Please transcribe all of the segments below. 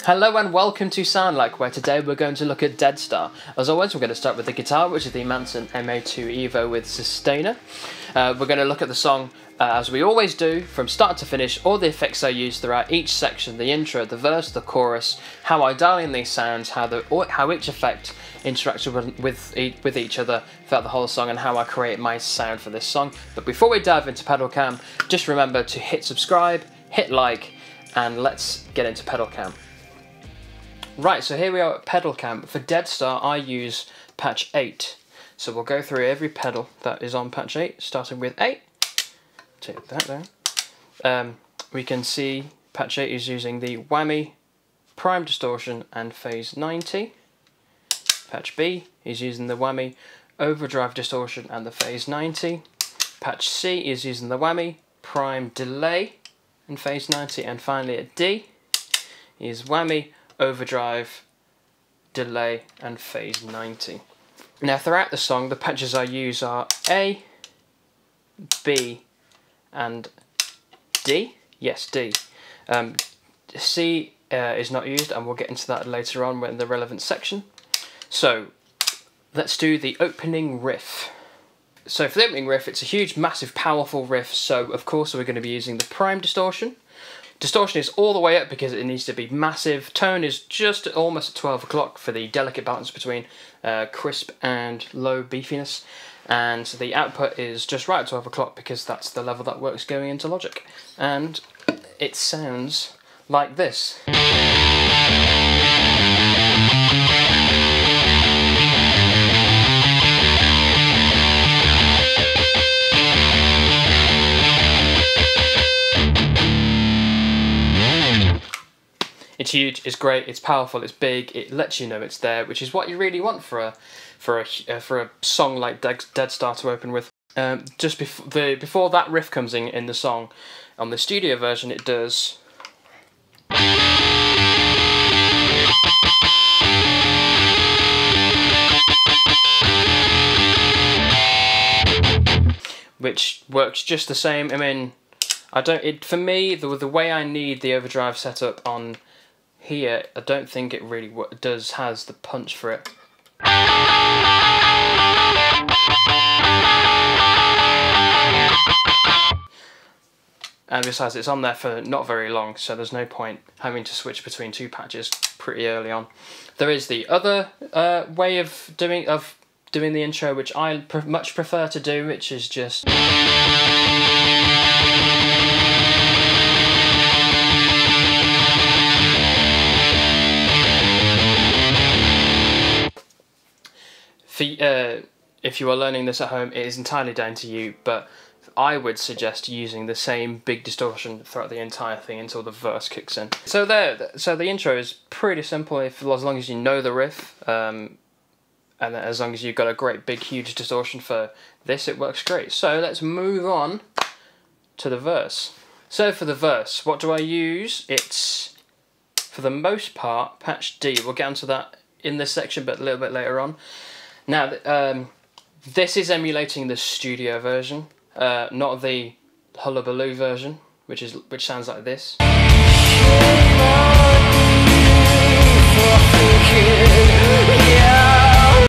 Hello and welcome to Sound Like, where today we're going to look at Dead Star. As always, we're going to start with the guitar, which is the Manson MA2 Evo with Sustainer. We're going to look at the song, as we always do, from start to finish, all the effects I use throughout each section, the intro, the verse, the chorus, how I dial in these sounds, how each effect interacts with each other throughout the whole song, and how I create my sound for this song. But before we dive into pedal cam, just remember to hit subscribe, hit like, and let's get into pedal cam. Right, so here we are at pedal cam. For Dead Star, I use patch 8. So we'll go through every pedal that is on patch 8, starting with 8. Take that down. We can see patch 8 is using the whammy, prime distortion, and phase 90. Patch B is using the whammy, overdrive distortion, and the phase 90. Patch C is using the whammy, prime delay, and phase 90. And finally at D is whammy, overdrive, delay, and phase 90. Now throughout the song, the patches I use are A, B, and D. Yes, D. C is not used, and we'll get into that later on in the relevant section. So let's do the opening riff. So for the opening riff, it's a huge, massive, powerful riff, so of course we're going to be using the prime distortion. Distortion is all the way up because it needs to be massive. Tone is just almost at 12 o'clock for the delicate balance between crisp and low beefiness. And the output is just right at 12 o'clock because that's the level that works going into Logic. And it sounds like this. It's huge, it's great, it's powerful, it's big, it lets you know it's there, which is what you really want for a song like Dead Star to open with. Just before that riff comes in the song, on the studio version it does. Which works just the same. I mean, for me, the way I need the overdrive setup on here, I don't think it really has the punch for it. And besides, it's on there for not very long, so there's no point having to switch between two patches pretty early on. There is the other way of doing the intro, which I much prefer to do, which is just. If you are learning this at home, it is entirely down to you, but I would suggest using the same big distortion throughout the entire thing until the verse kicks in. So the intro is pretty simple as long as you know the riff, and as long as you've got a great big huge distortion for this, it works great. So let's move on to the verse. So for the verse, what do I use? It's, for the most part, patch D. We'll get onto that in this section, but a little bit later on. Now, this is emulating the studio version, not the Hullabaloo version, which sounds like this.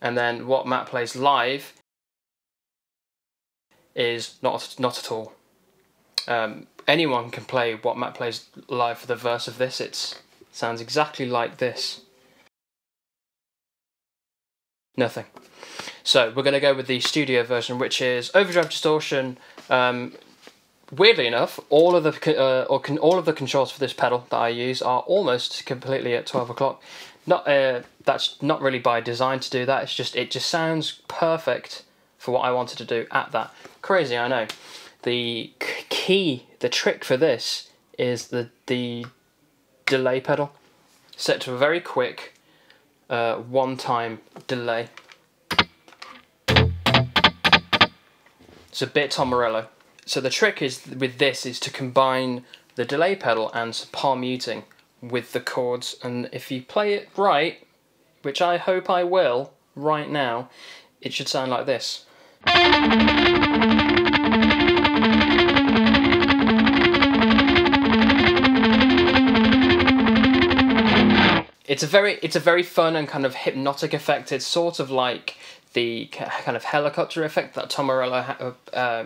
And then what Matt plays live is not at all. Anyone can play what Matt plays live for the verse of this. It sounds exactly like this. Nothing. So we're going to go with the studio version, which is overdrive distortion. Weirdly enough, all of the controls for this pedal that I use are almost completely at 12 o'clock. That's not really by design to do that. It just sounds perfect for what I wanted to do at that. Crazy, I know. The trick for this is the delay pedal, set to a very quick. One-time delay. It's a bit Tom Morello. So the trick with this is to combine the delay pedal and palm muting with the chords, and if you play it right, which I hope I will right now, it should sound like this. it's a very fun and kind of hypnotic effect. It's sort of like the kind of helicopter effect that Tom Morello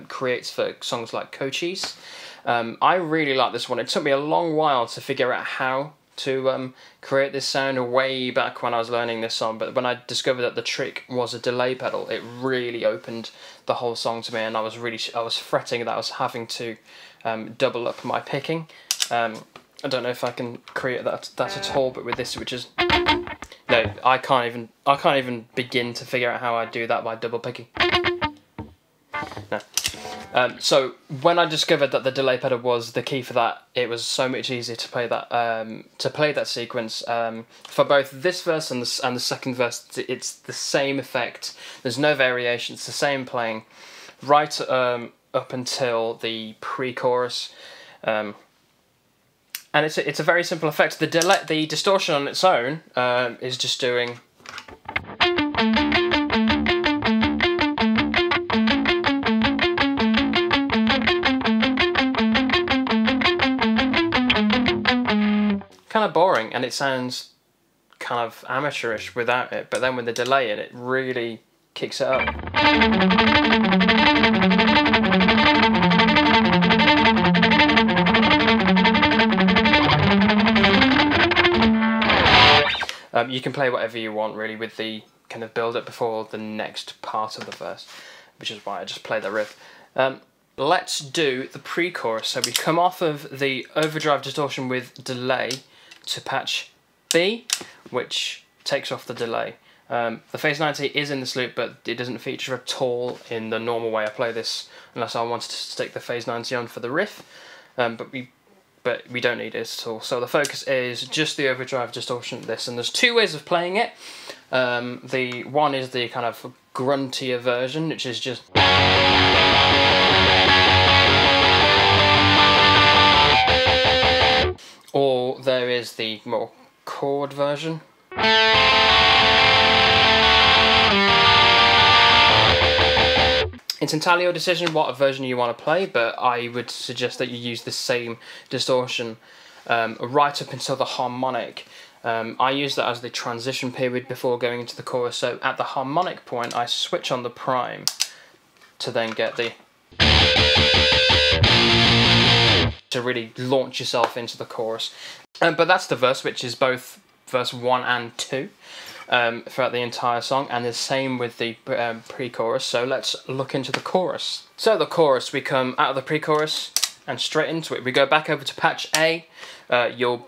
creates for songs like Cochise. I really like this one. It took me a long while to figure out how to create this sound way back when I was learning this song, but when I discovered that the trick was a delay pedal, it really opened the whole song to me, and I was fretting that I was having to double up my picking. I don't know if I can create that at all, but with this, which is no, I can't even begin to figure out how I do that by double picking. No. So when I discovered that the delay pedal was the key for that, it was so much easier to play that sequence. For both this verse and the second verse, it's the same effect. There's no variation. It's the same playing, right up until the pre-chorus. And it's a very simple effect. The distortion on its own is just doing. Kind of boring, and it sounds kind of amateurish without it. But then with the delay in it, really kicks it up. You can play whatever you want really with the kind of build up before the next part of the verse, which is why I just play the riff. Let's do the pre-chorus. So we come off of the Overdrive Distortion with delay to patch B, which takes off the delay. The phase 90 is in this loop, but it doesn't feature at all in the normal way I play this, unless I wanted to stick the phase 90 on for the riff. But we don't need it at all. So the focus is just the Overdrive Distortion of this, and there's two ways of playing it. The one is the kind of gruntier version, which is just. Or there is the more chord version. It's entirely your decision what version you want to play, but I would suggest that you use the same distortion right up until the harmonic. I use that as the transition period before going into the chorus, so at the harmonic point I switch on the prime to then get the... to really launch yourself into the chorus. But that's the verse, which is both verse 1 and 2. Throughout the entire song, and the same with the pre-chorus. So let's look into the chorus. So the chorus, we come out of the pre-chorus and straight into it. We go back over to patch A. You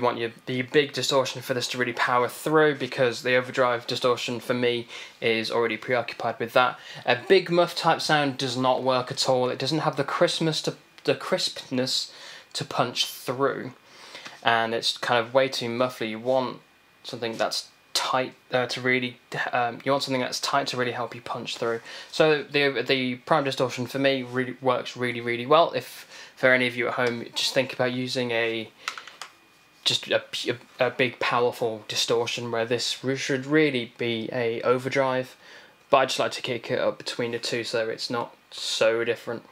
want the big distortion for this to really power through, because the overdrive distortion for me is already preoccupied with that. A big muff type sound does not work at all. It doesn't have the crispness to punch through, and it's kind of way too muffly. You want something that's tight to really help you punch through. So the prime distortion for me really works really well. If for any of you at home, just think about using a big powerful distortion, where this should really be a overdrive, but I just like to kick it up between the two so it's not so different,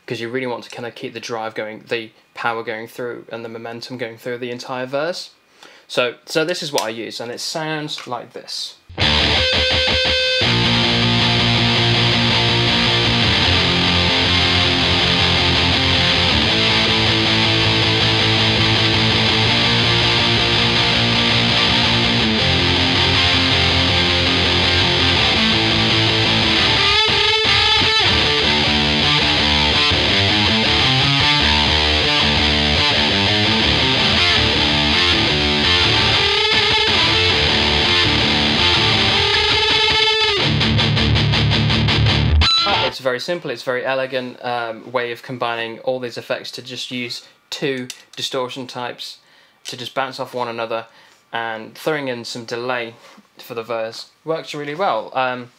because you really want to kind of keep the drive going, the power going through, and the momentum going through the entire verse. So this is what I use, and it sounds like this. It's very simple, it's very elegant way of combining all these effects to just use two distortion types to just bounce off one another, and throwing in some delay for the verse works really well. And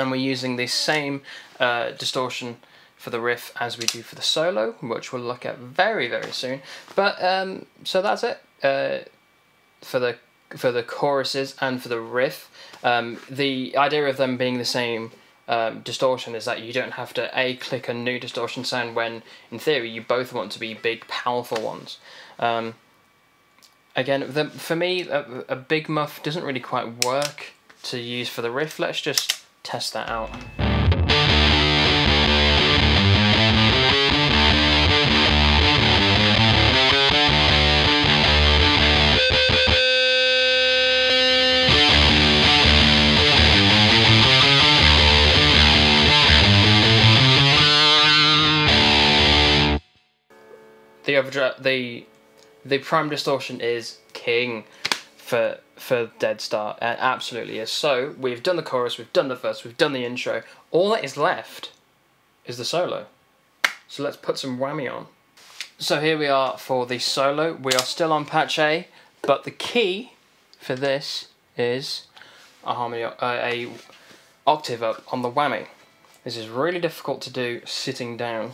we're using the same distortion for the riff as we do for the solo, which we'll look at very soon. But so that's it for the choruses and for the riff. The idea of them being the same distortion is that you don't have to click a new distortion sound when in theory you both want to be big powerful ones. Again, for me, a big muff doesn't really quite work to use for the riff. Let's just test that out. The overdrive, the prime distortion is king for Dead Star. It absolutely is. So we've done the chorus, we've done the verse, we've done the intro. All that is left is the solo. So let's put some whammy on. So here we are for the solo. We are still on patch A, but the key for this is a harmony, a octave up on the whammy. This is really difficult to do sitting down.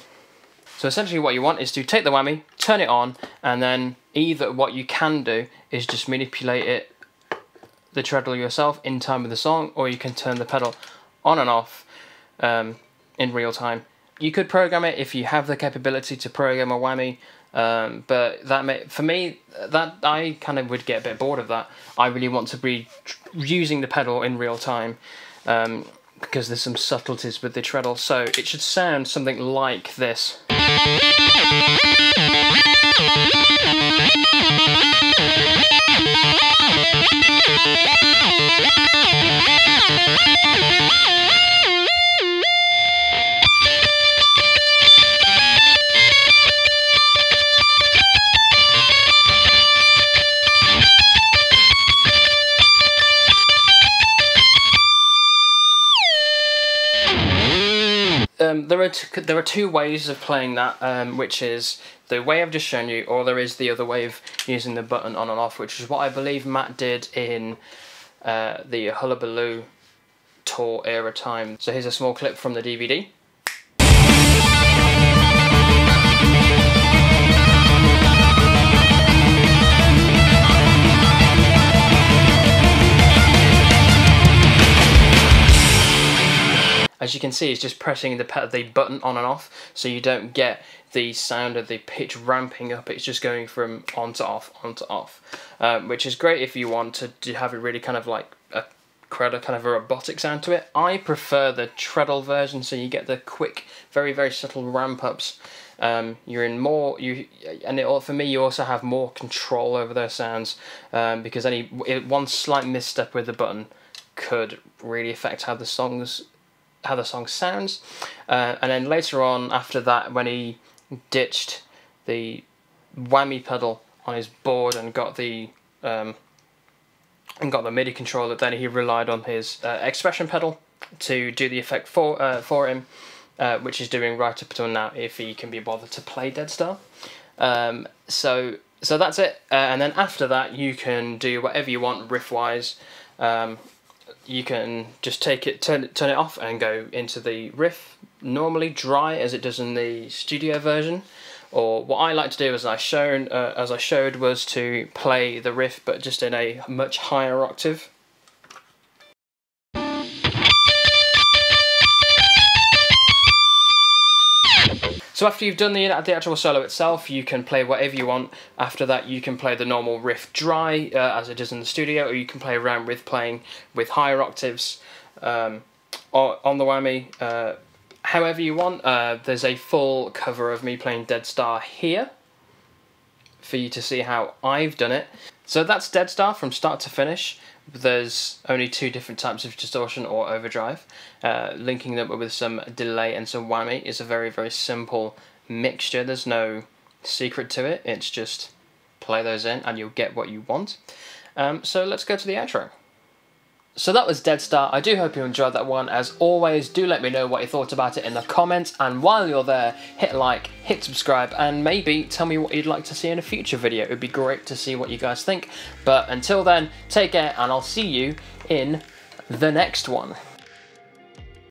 So essentially what you want is to take the whammy, turn it on, and then either what you can do is just manipulate it, the treadle yourself in time with the song, or you can turn the pedal on and off in real time. You could program it if you have the capability to program a whammy, but for me, I kind of would get a bit bored of that. I really want to be using the pedal in real time. Because there's some subtleties with the treadle, so it should sound something like this. There are two ways of playing that, which is the way I've just shown you, or there is the other way of using the button on and off, which is what I believe Matt did in the Hullabaloo tour era time. So here's a small clip from the DVD. As you can see, it's just pressing the button on and off, so you don't get the sound of the pitch ramping up. It's just going from on to off, which is great if you want to have it really kind of like a kind of a robotic sound to it. I prefer the treadle version, so you get the quick, very, very subtle ramp ups. You're in more, for me, you also have more control over those sounds, because one slight misstep with the button could really affect how the song sounds. And then later on, after that, when he ditched the whammy pedal on his board and got the MIDI controller, then he relied on his expression pedal to do the effect for him, which he's doing right up until now, if he can be bothered to play Dead Star. So that's it. And then after that, you can do whatever you want riff wise. You can just take it, turn it off, and go into the riff normally dry as it does in the studio version. Or what I like to do, as I showed, was to play the riff, but just in a much higher octave. So after you've done the actual solo itself, you can play whatever you want. After that, you can play the normal riff dry, as it is in the studio, or you can play around with playing with higher octaves or on the whammy, however you want. There's a full cover of me playing Dead Star here for you to see how I've done it. So that's Dead Star from start to finish. There's only two different types of distortion or overdrive. Linking them with some delay and some whammy is a very, very simple mixture. There's no secret to it. It's just play those in and you'll get what you want. So let's go to the outro. So that was Dead Star. I do hope you enjoyed that one. As always, do let me know what you thought about it in the comments, and while you're there, hit like, hit subscribe, and maybe tell me what you'd like to see in a future video. It would be great to see what you guys think. But until then, take care, and I'll see you in the next one.